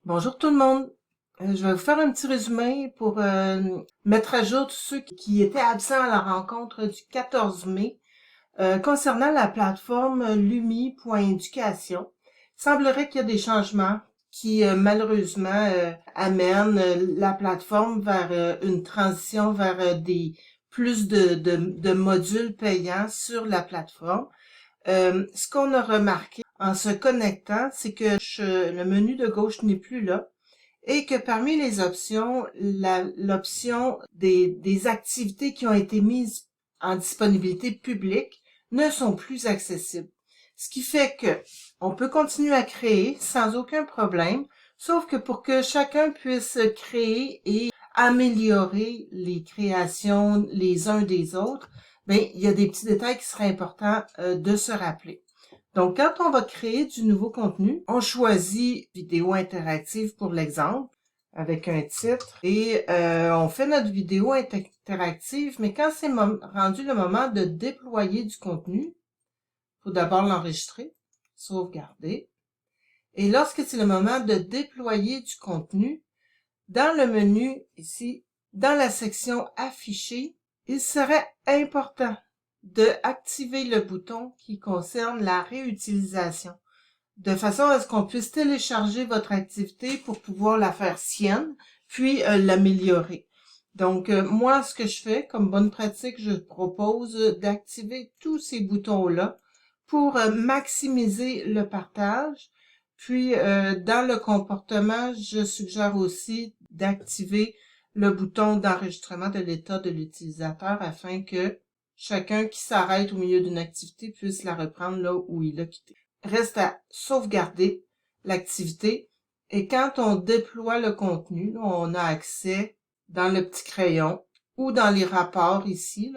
Bonjour tout le monde. Je vais vous faire un petit résumé pour mettre à jour tous ceux qui étaient absents à la rencontre du 14 mai concernant la plateforme lumi.éducation. Il semblerait qu'il y a des changements qui malheureusement amènent la plateforme vers une transition vers plus de modules payants sur la plateforme. Ce qu'on a remarqué en se connectant, c'est que le menu de gauche n'est plus là et que parmi les options, l'option des activités qui ont été mises en disponibilité publique ne sont plus accessibles. Ce qui fait que on peut continuer à créer sans aucun problème, sauf que pour que chacun puisse créer et améliorer les créations les uns des autres, ben, il y a des petits détails qui seraient importants de se rappeler. Donc, quand on va créer du nouveau contenu, on choisit vidéo interactive pour l'exemple, avec un titre, et on fait notre vidéo interactive, mais quand c'est rendu le moment de déployer du contenu, il faut d'abord l'enregistrer, sauvegarder, et lorsque c'est le moment de déployer du contenu, dans le menu ici, dans la section afficher, il serait important de activer le bouton qui concerne la réutilisation, de façon à ce qu'on puisse télécharger votre activité pour pouvoir la faire sienne, puis l'améliorer. Donc, moi, ce que je fais comme bonne pratique, je propose d'activer tous ces boutons-là pour maximiser le partage. Puis, dans le comportement, je suggère aussi d'activer le bouton d'enregistrement de l'état de l'utilisateur afin que chacun qui s'arrête au milieu d'une activité puisse la reprendre là où il a quitté. Reste à sauvegarder l'activité et quand on déploie le contenu, là, on a accès dans le petit crayon ou dans les rapports ici,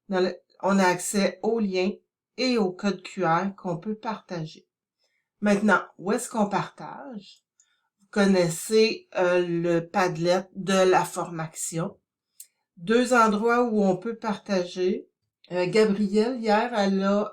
là, on a accès aux liens et au code QR qu'on peut partager. Maintenant, où est-ce qu'on partage? Vous connaissez le Padlet de la formation. Deux endroits où on peut partager. Gabrielle, hier, elle a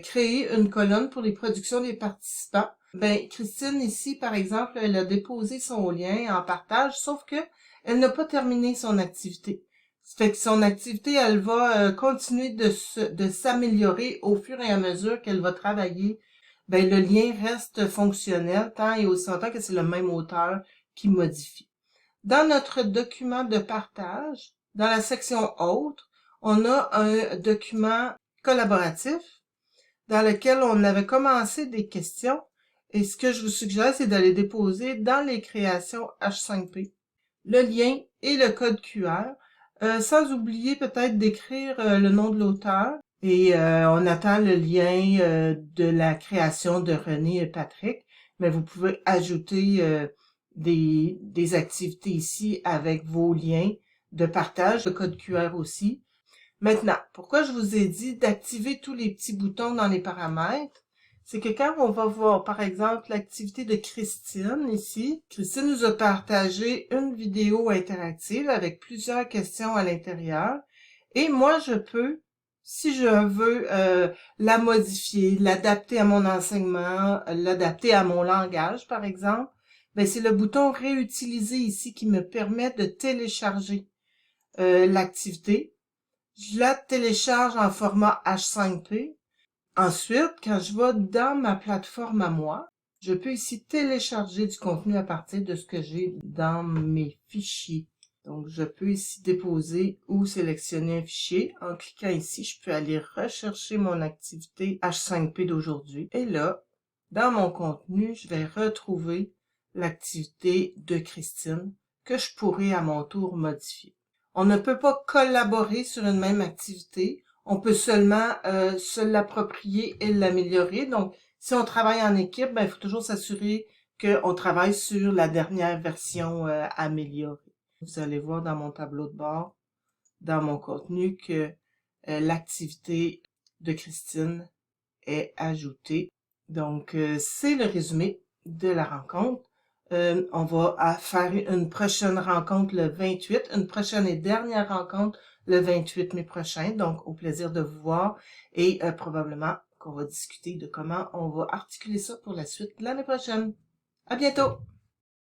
créé une colonne pour les productions des participants. Ben, Christine, ici, par exemple, elle a déposé son lien en partage, sauf que elle n'a pas terminé son activité. Ça fait que son activité, elle va continuer de s'améliorer au fur et à mesure qu'elle va travailler. Ben, le lien reste fonctionnel tant et aussi longtemps que c'est le même auteur qui modifie. Dans notre document de partage, dans la section Autres, on a un document collaboratif dans lequel on avait commencé des questions et ce que je vous suggère, c'est d'aller déposer dans les créations H5P le lien et le code QR, sans oublier peut-être d'écrire le nom de l'auteur et on attend le lien de la création de René et Patrick, mais vous pouvez ajouter des activités ici avec vos liens de partage, le code QR aussi. Maintenant, pourquoi je vous ai dit d'activer tous les petits boutons dans les paramètres? C'est que quand on va voir, par exemple, l'activité de Christine ici, Christine nous a partagé une vidéo interactive avec plusieurs questions à l'intérieur. Et moi, je peux, si je veux la modifier, l'adapter à mon enseignement, l'adapter à mon langage, par exemple, ben c'est le bouton réutiliser ici qui me permet de télécharger l'activité. Je la télécharge en format H5P. Ensuite, quand je vais dans ma plateforme à moi, je peux ici télécharger du contenu à partir de ce que j'ai dans mes fichiers. Donc, je peux ici déposer ou sélectionner un fichier. En cliquant ici, je peux aller rechercher mon activité H5P d'aujourd'hui. Et là, dans mon contenu, je vais retrouver l'activité de Christine que je pourrais à mon tour modifier. On ne peut pas collaborer sur une même activité. On peut seulement se l'approprier et l'améliorer. Donc, si on travaille en équipe, ben, il faut toujours s'assurer qu'on travaille sur la dernière version améliorée. Vous allez voir dans mon tableau de bord, dans mon contenu, que l'activité de Christine est ajoutée. Donc, c'est le résumé de la rencontre. On va faire une prochaine rencontre le 28, une prochaine et dernière rencontre le 28 mai prochain. Donc, au plaisir de vous voir et probablement qu'on va discuter de comment on va articuler ça pour la suite l'année prochaine. À bientôt!